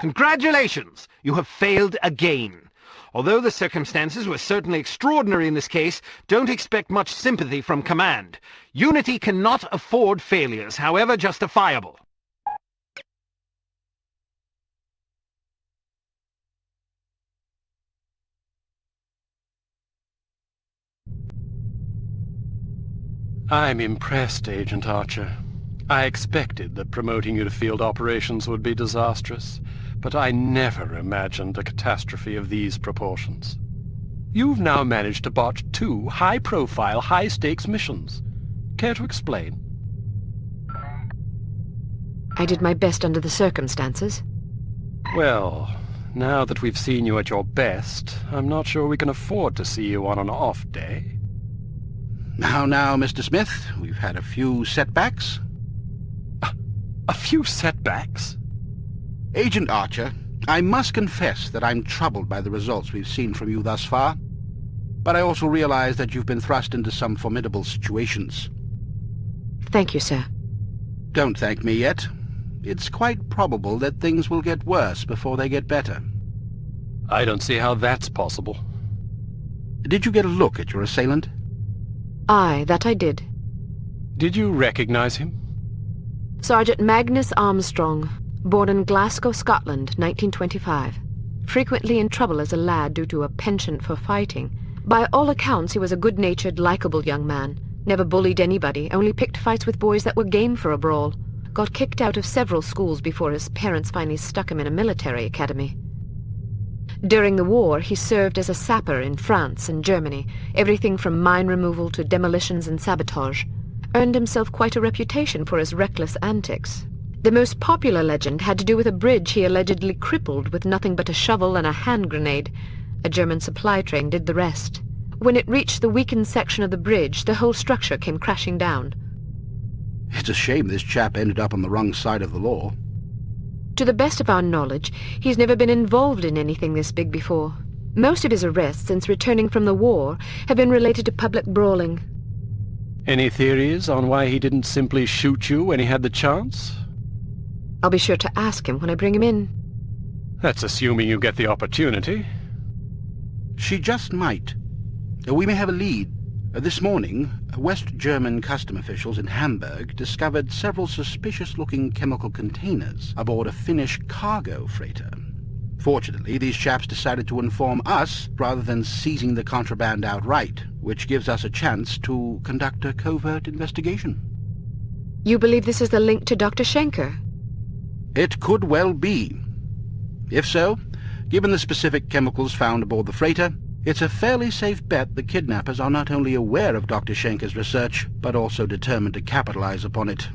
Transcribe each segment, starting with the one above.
Congratulations! You have failed again. Although the circumstances were certainly extraordinary in this case, don't expect much sympathy from command. Unity cannot afford failures, however justifiable. I'm impressed, Agent Archer. I expected that promoting you to field operations would be disastrous, but I never imagined a catastrophe of these proportions. You've now managed to botch 2 high-profile, high-stakes missions. Care to explain? I did my best under the circumstances. Well, now that we've seen you at your best, I'm not sure we can afford to see you on an off day. Now, Mr. Smith, we've had a few setbacks. A few setbacks? Agent Archer, I must confess that I'm troubled by the results we've seen from you thus far, but I also realize that you've been thrust into some formidable situations. Thank you, sir. Don't thank me yet. It's quite probable that things will get worse before they get better. I don't see how that's possible. Did you get a look at your assailant? Aye, that I did. Did you recognize him? Sergeant Magnus Armstrong, born in Glasgow, Scotland, 1925. Frequently in trouble as a lad due to a penchant for fighting. By all accounts, he was a good-natured, likable young man. Never bullied anybody, only picked fights with boys that were game for a brawl. Got kicked out of several schools before his parents finally stuck him in a military academy. During the war, he served as a sapper in France and Germany, everything from mine removal to demolitions and sabotage. Earned himself quite a reputation for his reckless antics. The most popular legend had to do with a bridge he allegedly crippled with nothing but a shovel and a hand grenade. A German supply train did the rest. When it reached the weakened section of the bridge, the whole structure came crashing down. It's a shame this chap ended up on the wrong side of the law. To the best of our knowledge, he's never been involved in anything this big before. Most of his arrests since returning from the war have been related to public brawling. Any theories on why he didn't simply shoot you when he had the chance? I'll be sure to ask him when I bring him in. That's assuming you get the opportunity. She just might. We may have a lead. This morning, West German custom officials in Hamburg discovered several suspicious-looking chemical containers aboard a Finnish cargo freighter. Fortunately, these chaps decided to inform us rather than seizing the contraband outright, which gives us a chance to conduct a covert investigation. You believe this is the link to Dr. Schenker? It could well be. If so, given the specific chemicals found aboard the freighter, it's a fairly safe bet the kidnappers are not only aware of Dr. Schenker's research, but also determined to capitalize upon it.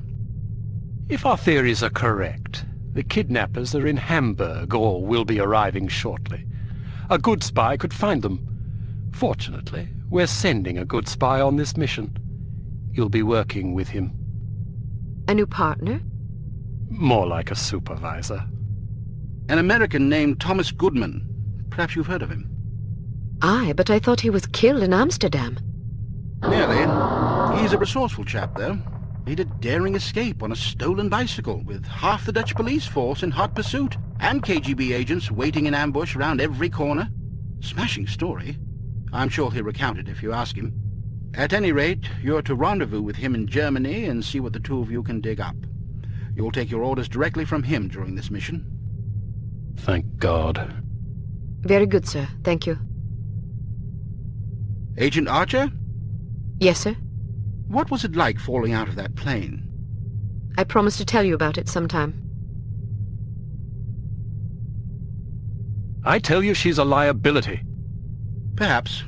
If our theories are correct, the kidnappers are in Hamburg or will be arriving shortly. A good spy could find them. Fortunately, we're sending a good spy on this mission. You'll be working with him. A new partner? More like a supervisor. An American named Thomas Goodman. Perhaps you've heard of him. Aye, but I thought he was killed in Amsterdam. Nearly. He's a resourceful chap, though. Made a daring escape on a stolen bicycle with half the Dutch police force in hot pursuit and KGB agents waiting in ambush around every corner. Smashing story. I'm sure he'll recount it if you ask him. At any rate, you're to rendezvous with him in Germany and see what the two of you can dig up. You'll take your orders directly from him during this mission. Thank God. Very good, sir. Thank you. Agent Archer? Yes, sir? What was it like falling out of that plane? I promise to tell you about it sometime. I tell you she's a liability. Perhaps,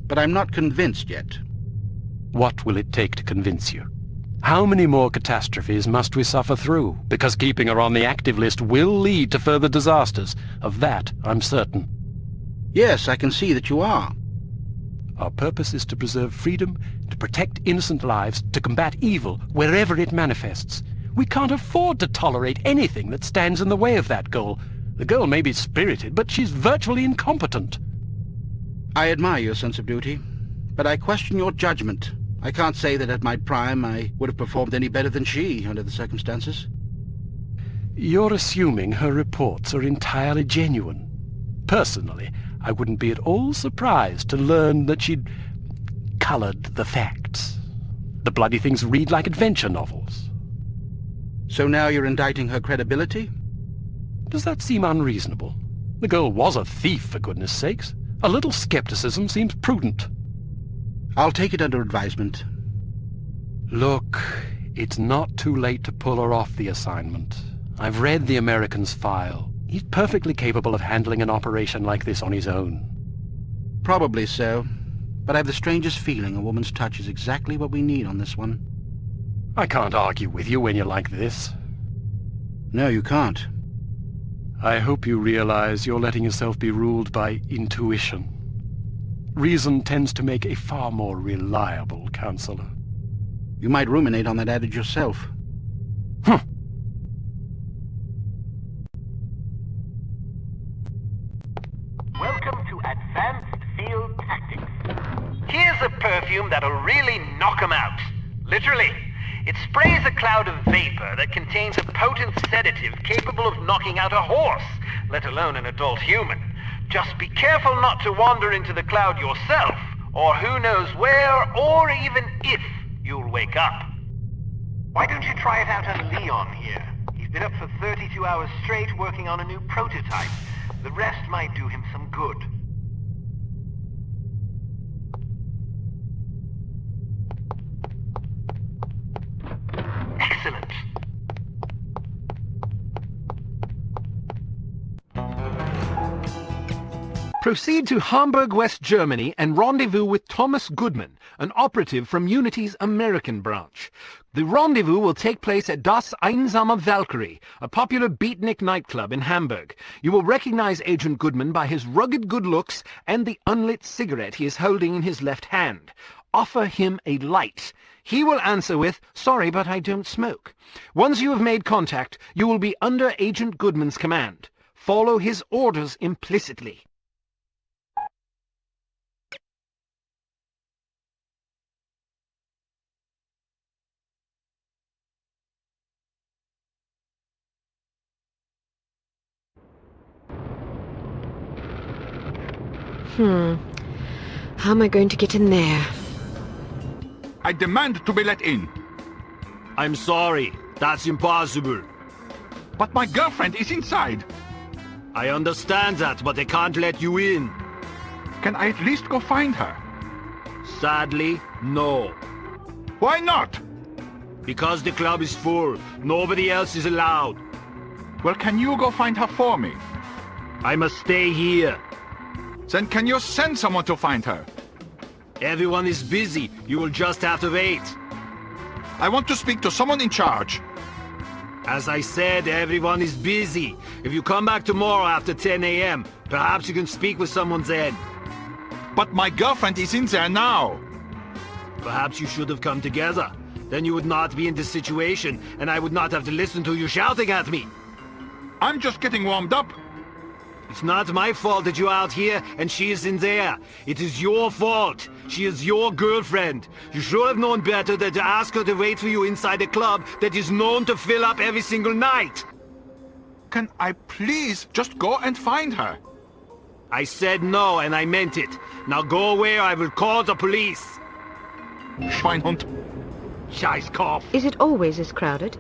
but I'm not convinced yet. What will it take to convince you? How many more catastrophes must we suffer through? Because keeping her on the active list will lead to further disasters. Of that, I'm certain. Yes, I can see that you are. Our purpose is to preserve freedom, to protect innocent lives, to combat evil wherever it manifests. We can't afford to tolerate anything that stands in the way of that goal. The girl may be spirited, but she's virtually incompetent. I admire your sense of duty, but I question your judgment. I can't say that at my prime I would have performed any better than she under the circumstances. You're assuming her reports are entirely genuine. Personally, I wouldn't be at all surprised to learn that she'd colored the facts. The bloody things read like adventure novels. So now you're indicting her credibility? Does that seem unreasonable? The girl was a thief, for goodness sakes. A little skepticism seems prudent. I'll take it under advisement. Look, it's not too late to pull her off the assignment. I've read the American's file. He's perfectly capable of handling an operation like this on his own. Probably so. But I have the strangest feeling a woman's touch is exactly what we need on this one. I can't argue with you when you're like this. No, you can't. I hope you realize you're letting yourself be ruled by intuition. Reason tends to make a far more reliable counselor. You might ruminate on that adage yourself. Welcome to Advanced Field Tactics. Here's a perfume that'll really knock 'em out. Literally. It sprays a cloud of vapor that contains a potent sedative capable of knocking out a horse, let alone an adult human. Just be careful not to wander into the cloud yourself, or who knows where, or even if, you'll wake up. Why don't you try it out on Leon here? He's been up for 32 hours straight working on a new prototype. The rest might do him some good. Excellent. Proceed to Hamburg, West Germany, and rendezvous with Thomas Goodman, an operative from Unity's American branch. The rendezvous will take place at Das Einsame Valkyrie, a popular beatnik nightclub in Hamburg. You will recognize Agent Goodman by his rugged good looks and the unlit cigarette he is holding in his left hand. Offer him a light. He will answer with, "Sorry, but I don't smoke." Once you have made contact, you will be under Agent Goodman's command. Follow his orders implicitly. How am I going to get in there? I demand to be let in. I'm sorry, that's impossible. But my girlfriend is inside. I understand that, but they can't let you in. Can I at least go find her? Sadly, no. Why not? Because the club is full. Nobody else is allowed. Well, can you go find her for me? I must stay here. Then can you send someone to find her? Everyone is busy. You will just have to wait. I want to speak to someone in charge. As I said, everyone is busy. If you come back tomorrow after 10 a.m., perhaps you can speak with someone then. But my girlfriend is in there now. Perhaps you should have come together. Then you would not be in this situation, and I would not have to listen to you shouting at me. I'm just getting warmed up. It's not my fault that you're out here and she is in there. It is your fault. She is your girlfriend. You should have known better than to ask her to wait for you inside a club that is known to fill up every single night. Can I please just go and find her? I said no, and I meant it. Now go away or I will call the police. Schweinhund. Scheißkopf. Is it always this crowded?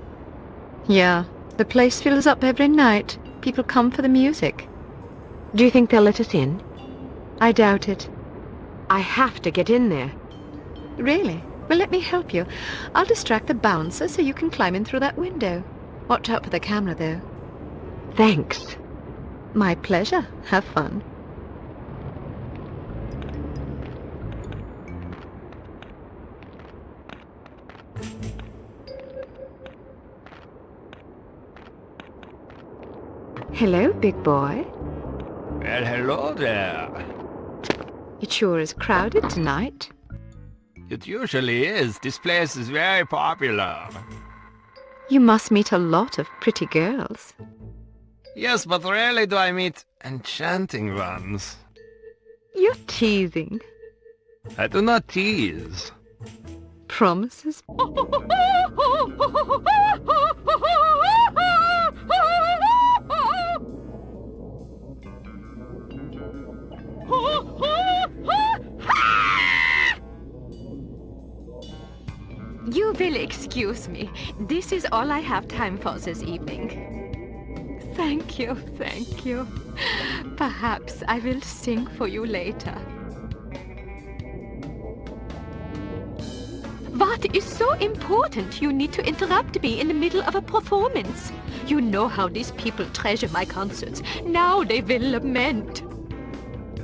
Yeah, the place fills up every night. People come for the music. Do you think they'll let us in? I doubt it. I have to get in there. Really? Well, let me help you. I'll distract the bouncer so you can climb in through that window. Watch out for the camera, though. Thanks. My pleasure. Have fun. Hello, big boy. Well, hello there. It sure is crowded tonight. It usually is. This place is very popular. You must meet a lot of pretty girls. Yes, but rarely do I meet enchanting ones. You're teasing. I do not tease. Promises? will excuse me. This is all I have time for this evening. Thank you, thank you. Perhaps I will sing for you later. What is so important you need to interrupt me in the middle of a performance? You know how these people treasure my concerts. Now they will lament.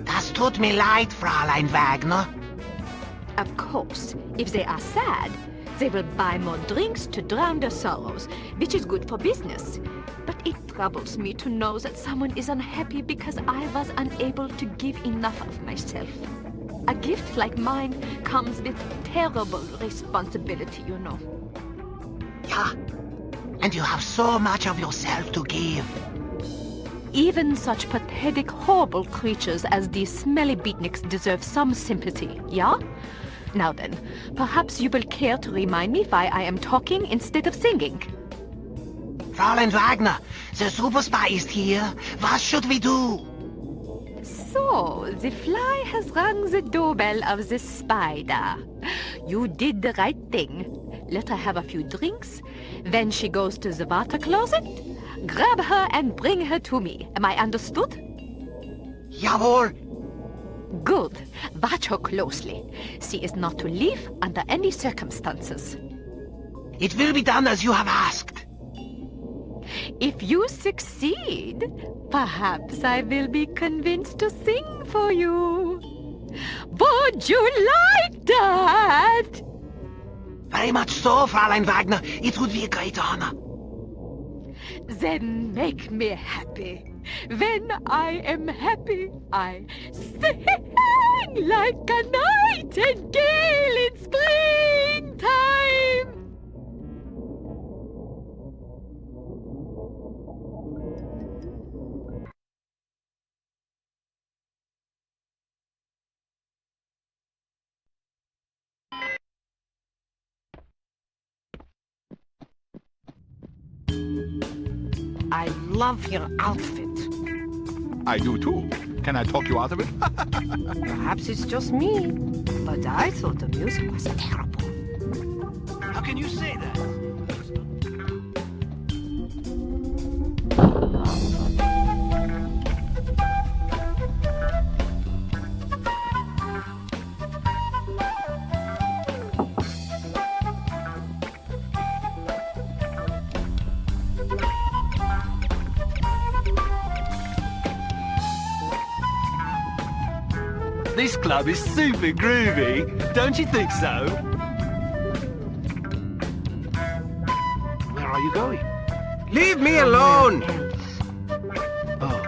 Das tut mir leid, Fräulein Wagner. Of course, if they are sad, they will buy more drinks to drown their sorrows, which is good for business. But it troubles me to know that someone is unhappy because I was unable to give enough of myself. A gift like mine comes with terrible responsibility, you know. Yeah, and you have so much of yourself to give. Even such pathetic, horrible creatures as these smelly beatniks deserve some sympathy, yeah? Now then, perhaps you will care to remind me why I am talking instead of singing. Fräulein Wagner, the super spy is here. What should we do? So, the fly has rung the doorbell of the spider. You did the right thing. Let her have a few drinks. Then she goes to the water closet. Grab her and bring her to me. Am I understood? Jawohl. Good. Watch her closely. She is not to leave under any circumstances. It will be done as you have asked. If you succeed, perhaps I will be convinced to sing for you. Would you like that? Very much so, Fräulein Wagner. It would be a great honor. Then make me happy. When I am happy, I sing like a nightingale in springtime. I love your outfit. I do too. Can I talk you out of it? Perhaps it's just me, but I thought the music was terrible. How can you say that? This club is super groovy, don't you think so? Where are you going? Leave me alone! Oh.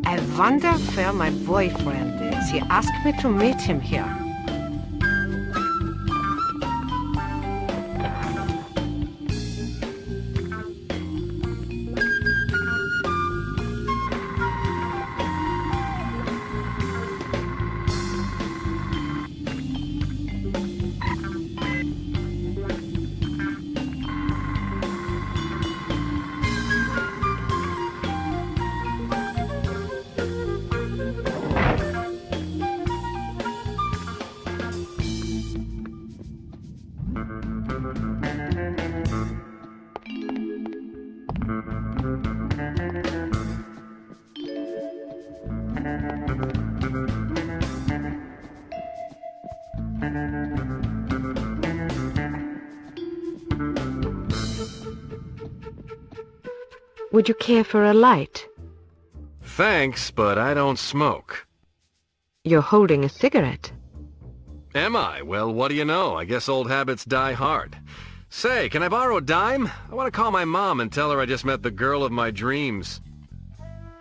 I wonder where my boyfriend is. He asked me to meet him here. Would you care for a light? Thanks, but I don't smoke. You're holding a cigarette. Am I? Well, what do you know? I guess old habits die hard. Say, can I borrow a dime? I want to call my mom and tell her I just met the girl of my dreams.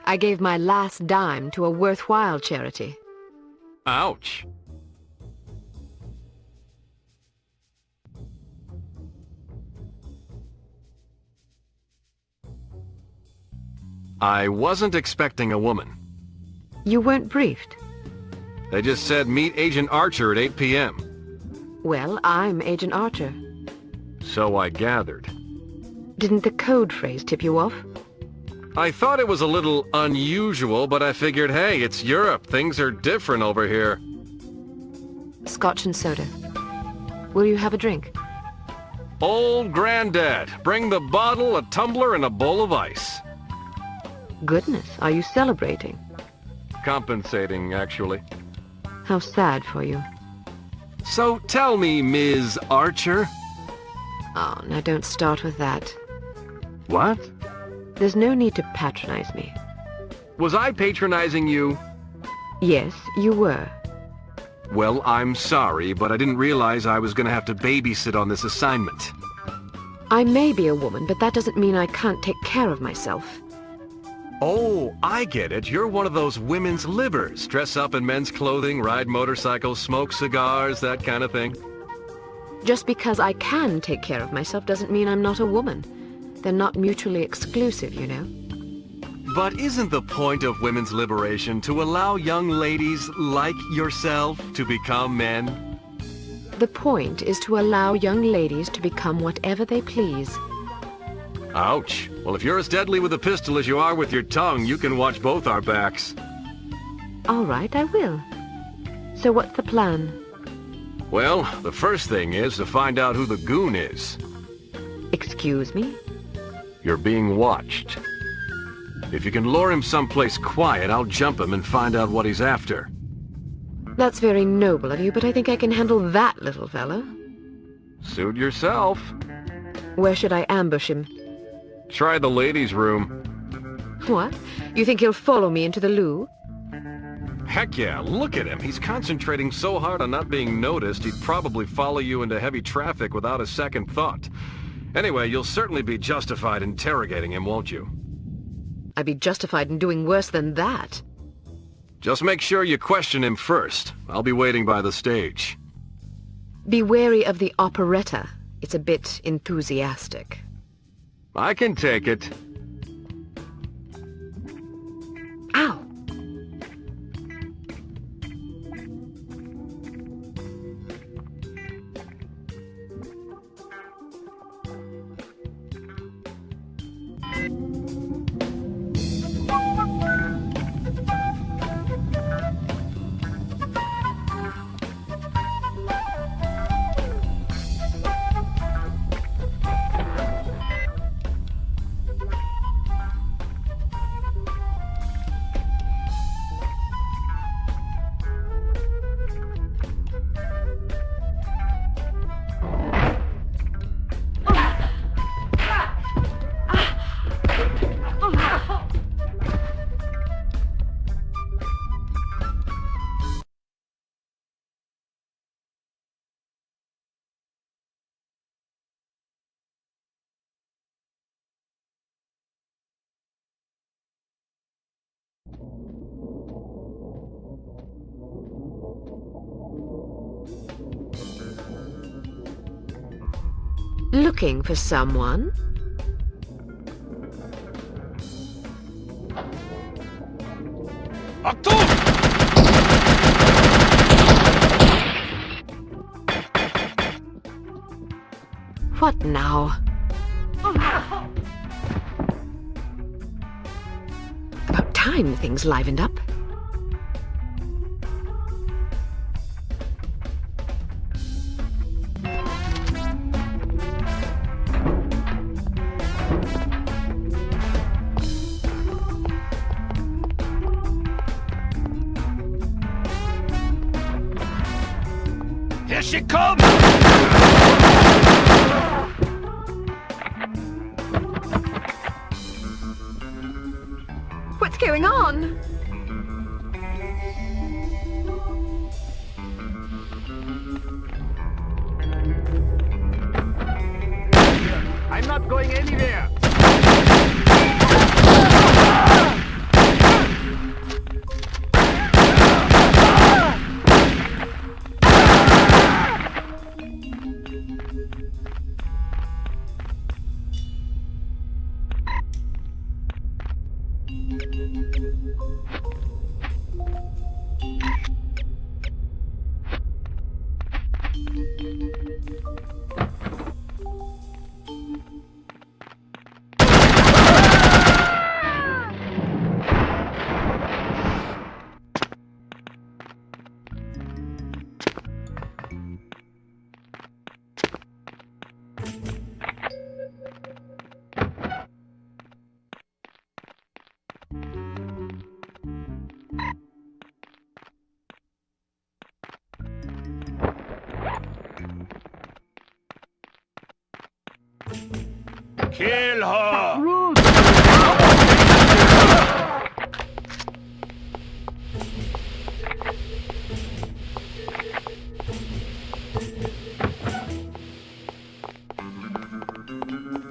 I gave my last dime to a worthwhile charity. Ouch. I wasn't expecting a woman. You weren't briefed. They just said meet Agent Archer at 8 p.m. Well, I'm Agent Archer. So I gathered. Didn't the code phrase tip you off? I thought it was a little unusual, but I figured, hey, it's Europe. Things are different over here. Scotch and soda. Will you have a drink? Old Granddad, bring the bottle, a tumbler, and a bowl of ice. Goodness, are you celebrating? Compensating, actually. How sad for you. So tell me, Ms. Archer. Oh, now don't start with that. What? There's no need to patronize me. Was I patronizing you? Yes, you were. Well, I'm sorry, but I didn't realize I was going to have to babysit on this assignment. I may be a woman, but that doesn't mean I can't take care of myself. Oh, I get it. You're one of those women's livers. Dress up in men's clothing, ride motorcycles, smoke cigars, that kind of thing. Just because I can take care of myself doesn't mean I'm not a woman. They're not mutually exclusive, you know. But isn't the point of women's liberation to allow young ladies like yourself to become men? The point is to allow young ladies to become whatever they please. Ouch. Well, if you're as deadly with a pistol as you are with your tongue, you can watch both our backs. All right, I will. So what's the plan? Well, the first thing is to find out who the goon is. Excuse me? You're being watched. If you can lure him someplace quiet, I'll jump him and find out what he's after. That's very noble of you, but I think I can handle that little fella. Suit yourself. Where should I ambush him? Try the ladies' room. What? You think he'll follow me into the loo? Heck yeah, look at him. He's concentrating so hard on not being noticed, he'd probably follow you into heavy traffic without a second thought. Anyway, you'll certainly be justified interrogating him, won't you? I'd be justified in doing worse than that. Just make sure you question him first. I'll be waiting by the stage. Be wary of the operetta. It's a bit enthusiastic. I can take it. Ow! Looking for someone? What now? About time things livened up. Here she comes! What's going on? I'm not going anywhere! Kill her!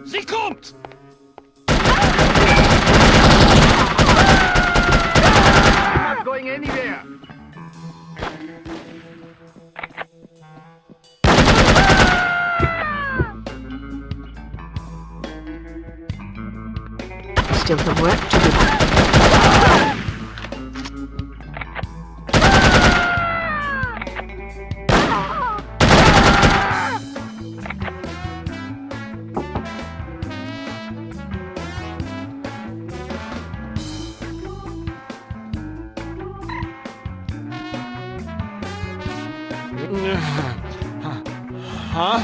Sie kommt! I'm not going anywhere. Still some work to do. Huh?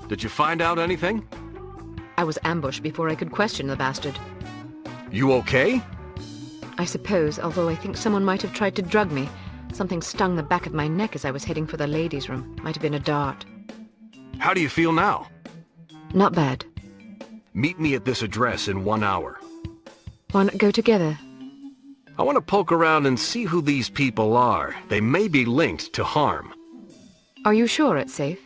Did you find out anything? I was ambushed before I could question the bastard. You okay? I suppose, although I think someone might have tried to drug me. Something stung the back of my neck as I was heading for the ladies' room. Might have been a dart. How do you feel now? Not bad. Meet me at this address in 1 hour. Why not go together? I want to poke around and see who these people are. They may be linked to harm. Are you sure it's safe?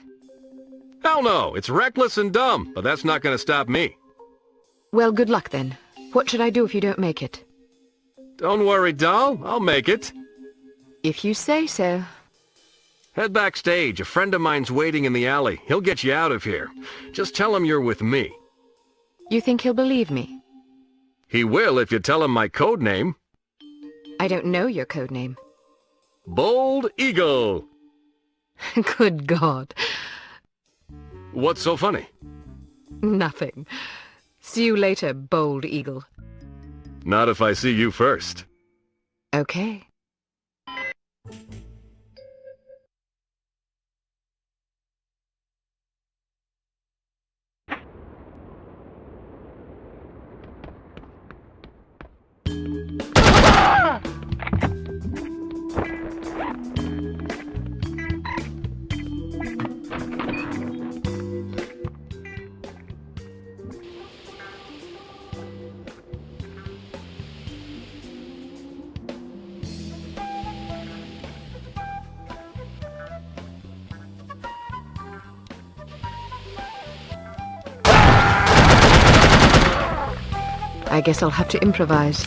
Hell no, it's reckless and dumb, but that's not going to stop me. Well, good luck then. What should I do if you don't make it? Don't worry, doll. I'll make it. If you say so. Head backstage. A friend of mine's waiting in the alley. He'll get you out of here. Just tell him you're with me. You think he'll believe me? He will if you tell him my code name. I don't know your code name. Bold Eagle. Good God. What's so funny? Nothing. See you later, Bold Eagle. Not if I see you first. Okay. I guess I'll have to improvise.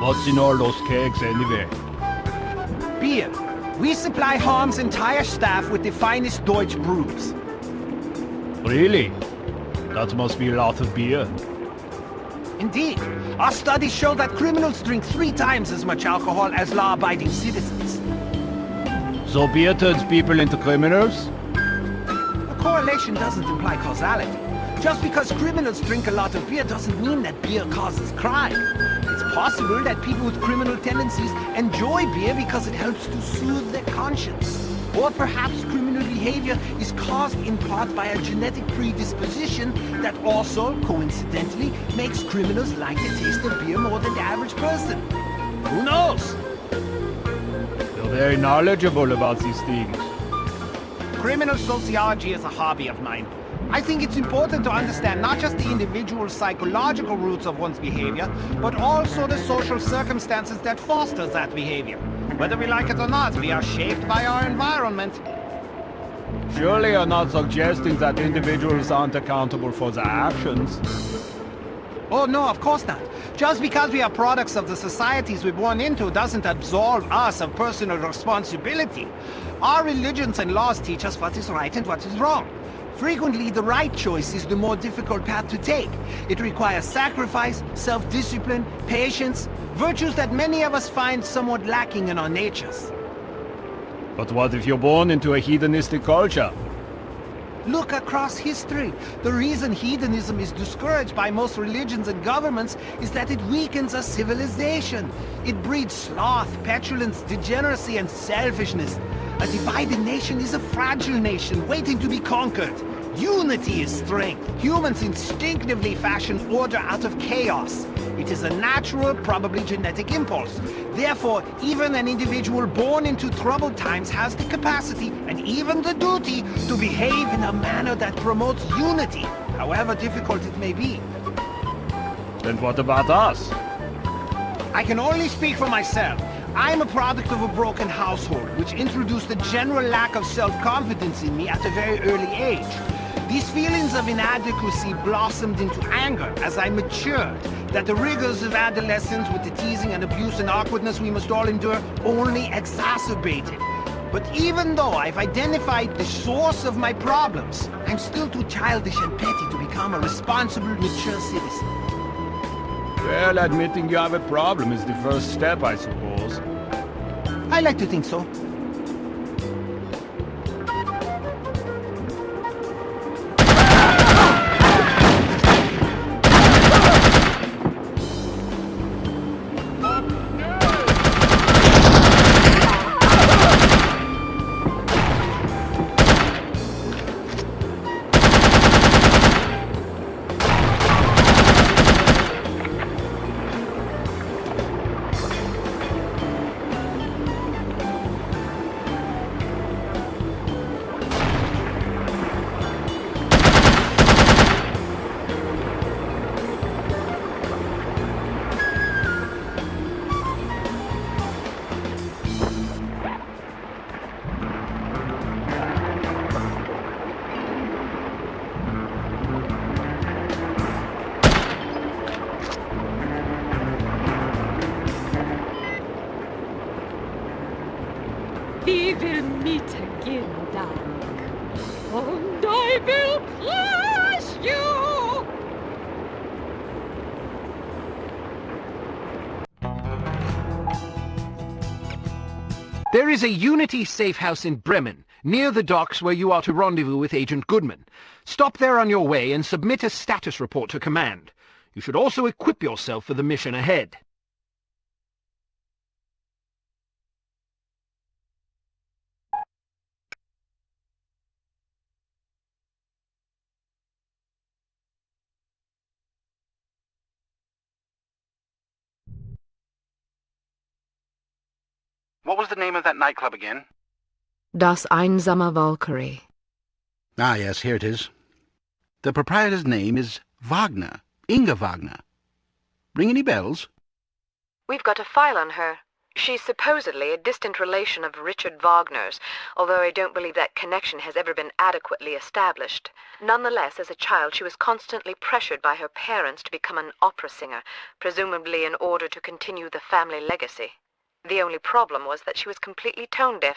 What's in all those kegs anyway? Beer. We supply Harm's entire staff with the finest Deutsch brews. Really? That must be a lot of beer. Indeed. Our studies show that criminals drink 3 times as much alcohol as law-abiding citizens. So beer turns people into criminals? A correlation doesn't imply causality. Just because criminals drink a lot of beer doesn't mean that beer causes crime. It's possible that people with criminal tendencies enjoy beer because it helps to soothe their conscience. Or perhaps criminal behavior is caused in part by a genetic predisposition that also, coincidentally, makes criminals like the taste of beer more than the average person. Who knows? You're very knowledgeable about these things. Criminal sociology is a hobby of mine. I think it's important to understand not just the individual psychological roots of one's behavior, but also the social circumstances that foster that behavior. Whether we like it or not, we are shaped by our environment. Surely you're not suggesting that individuals aren't accountable for their actions. Oh no, of course not. Just because we are products of the societies we're born into doesn't absolve us of personal responsibility. Our religions and laws teach us what is right and what is wrong. Frequently, the right choice is the more difficult path to take. It requires sacrifice, self-discipline, patience, virtues that many of us find somewhat lacking in our natures. But what if you're born into a hedonistic culture? Look across history. The reason hedonism is discouraged by most religions and governments is that it weakens a civilization. It breeds sloth, petulance, degeneracy, and selfishness. A divided nation is a fragile nation waiting to be conquered. Unity is strength. Humans instinctively fashion order out of chaos. It is a natural, probably genetic impulse. Therefore, even an individual born into troubled times has the capacity, and even the duty, to behave in a manner that promotes unity, however difficult it may be. Then what about us? I can only speak for myself. I'm a product of a broken household, which introduced a general lack of self-confidence in me at a very early age. These feelings of inadequacy blossomed into anger as I matured, that the rigors of adolescence with the teasing and abuse and awkwardness we must all endure only exacerbated. But even though I've identified the source of my problems, I'm still too childish and petty to become a responsible, mature citizen. Well, admitting you have a problem is the first step, I suppose. I like to think so. We will meet again, darling, and I will crush you! There is a Unity safe house in Bremen, near the docks where you are to rendezvous with Agent Goodman. Stop there on your way and submit a status report to command. You should also equip yourself for the mission ahead. What was the name of that nightclub again? Das Einsame Valkyrie. Ah, yes, here it is. The proprietor's name is Wagner. Inga Wagner. Ring any bells? We've got a file on her. She's supposedly a distant relation of Richard Wagner's, although I don't believe that connection has ever been adequately established. Nonetheless, as a child, she was constantly pressured by her parents to become an opera singer, presumably in order to continue the family legacy. The only problem was that she was completely tone-deaf.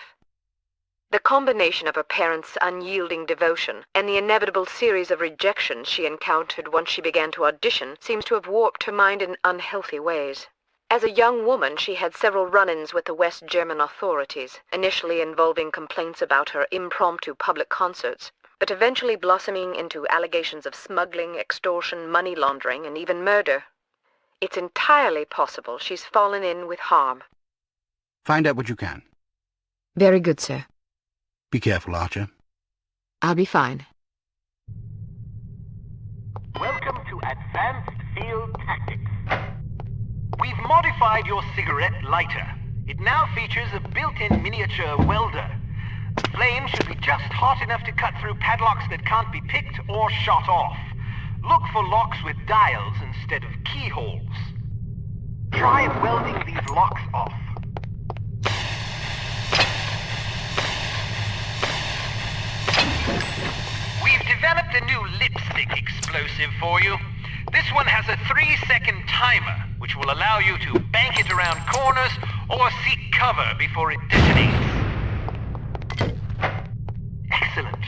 The combination of her parents' unyielding devotion and the inevitable series of rejections she encountered once she began to audition seems to have warped her mind in unhealthy ways. As a young woman, she had several run-ins with the West German authorities, initially involving complaints about her impromptu public concerts, but eventually blossoming into allegations of smuggling, extortion, money laundering, and even murder. It's entirely possible she's fallen in with harm. Find out what you can. Very good, sir. Be careful, Archer. I'll be fine. Welcome to Advanced Field Tactics. We've modified your cigarette lighter. It now features a built-in miniature welder. The flame should be just hot enough to cut through padlocks that can't be picked or shot off. Look for locks with dials instead of keyholes. Try welding these locks off. We've developed a new lipstick explosive for you. This one has a 3-second timer, which will allow you to bank it around corners or seek cover before it detonates. Excellent.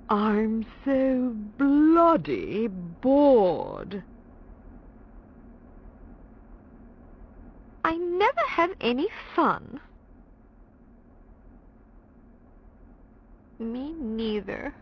I'm so bloody bored. never have any fun. Me neither.